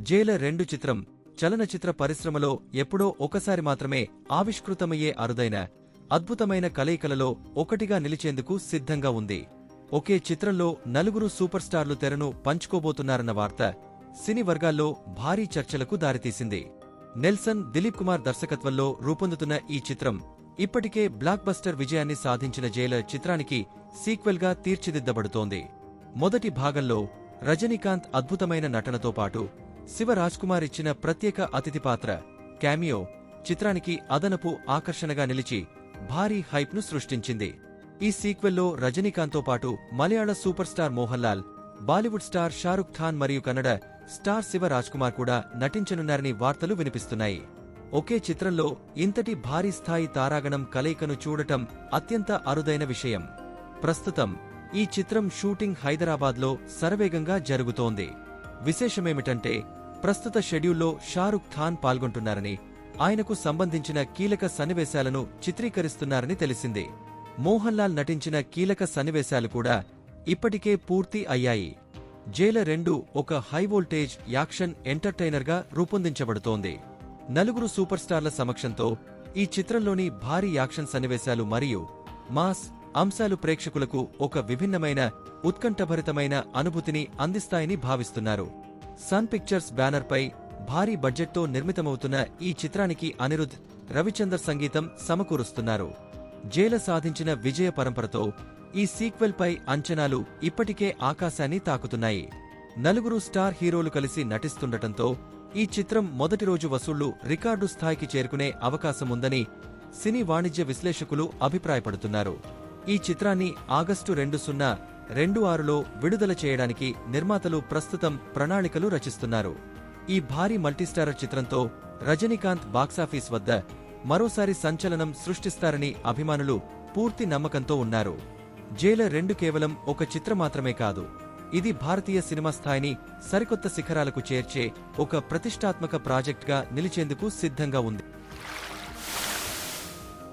Jailer 2 చిత్రం చలనచిత్ర పరిశ్రమలో ఎప్పుడో ఒకసారి మాత్రమే ఆవిష్కృతమయ్యే అరుదైన అద్భుతమైన కలయికలలో ఒకటిగా నిలిచేందుకు సిద్ధంగా ఉంది. ఒకే చిత్రంలో నలుగురు సూపర్ స్టార్లు తెరను పంచుకోబోతున్నారన్న వార్త సినీ వర్గాల్లో భారీ చర్చలకు దారితీసింది. నెల్సన్ దిలీప్ కుమార్ దర్శకత్వంలో రూపొందుతున్న ఈ చిత్రం ఇప్పటికే బ్లాక్ బస్టర్ విజయాన్ని సాధించిన జైలర్ చిత్రానికి సీక్వెల్ గా తీర్చిదిద్దబడుతోంది. మొదటి భాగంలో రజనీకాంత్ అద్భుతమైన నటనతో పాటు శివ రాజ్కుమార్ ఇచ్చిన ప్రత్యేక అతిథి పాత్ర క్యామియో చిత్రానికి అదనపు ఆకర్షణగా నిలిచి భారీ హైప్ ను సృష్టించింది. ఈ సీక్వెల్లో రజనీకాంత్తో పాటు Malayala super star Mohan Lal, Bollywood star Shahrukh Khan మరియు కన్నడ స్టార్ శివ రాజ్కుమార్ కూడా నటించనున్నారని వార్తలు వినిపిస్తున్నాయి. ఒకే చిత్రంలో ఇంతటి భారీ స్థాయి తారాగణం కలయికను చూడటం అత్యంత అరుదైన విషయం. ప్రస్తుతం ఈ చిత్రం షూటింగ్ హైదరాబాద్లో శరవేగంగా జరుగుతోంది. విశేషమేమిటంటే ప్రస్తుత షెడ్యూల్లో షారుఖ్ ఖాన్ పాల్గొంటున్నారని, ఆయనకు సంబంధించిన కీలక సన్నివేశాలను చిత్రీకరిస్తున్నారని తెలిసింది. మోహన్ లాల్ నటించిన కీలక సన్నివేశాలు కూడా ఇప్పటికే పూర్తి అయ్యాయి. జైలర్ 2 ఒక హైవోల్టేజ్ యాక్షన్ ఎంటర్టైనర్గా రూపొందించబడుతోంది. నలుగురు సూపర్ స్టార్ల సమక్షంతో ఈ చిత్రంలోని భారీ యాక్షన్ సన్నివేశాలు మరియు మాస్ అంశాలు ప్రేక్షకులకు ఒక విభిన్నమైన ఉత్కంఠభరితమైన అనుభూతిని అందిస్తాయని భావిస్తున్నారు. సన్ పిక్చర్స్ బ్యానర్పై భారీ బడ్జెట్తో నిర్మితమవుతున్న ఈ చిత్రానికి అనిరుద్ రవిచందర్ సంగీతం సమకూరుస్తున్నారు. జైలర్ సాధించిన విజయ పరంపరతో ఈ సీక్వెల్ పై అంచనాలు ఇప్పటికే ఆకాశాన్ని తాకుతున్నాయి. నలుగురు స్టార్ హీరోలు కలిసి నటిస్తుండటంతో ఈ చిత్రం మొదటి రోజు వసూళ్లు రికార్డు స్థాయికి చేరుకునే అవకాశముందని సినీ వాణిజ్య విశ్లేషకులు అభిప్రాయపడుతున్నారు. ఈ చిత్రాన్ని ఆగస్టు 2026లో విడుదల చేయడానికి నిర్మాతలు ప్రస్తుతం ప్రణాళికలు రచిస్తున్నారు. ఈ భారీ మల్టీస్టారర్ చిత్రంతో రజనీకాంత్ బాక్సాఫీస్ వద్ద మరోసారి సంచలనం సృష్టిస్తారని అభిమానులు పూర్తి నమ్మకంతో ఉన్నారు. జైలర్ 2 కేవలం ఒక చిత్రం మాత్రమే కాదు, ఇది భారతీయ సినిమా స్థాయిని సరికొత్త శిఖరాలకు చేర్చే ఒక ప్రతిష్టాత్మక ప్రాజెక్ట్గా నిలిచేందుకు సిద్ధంగా ఉంది.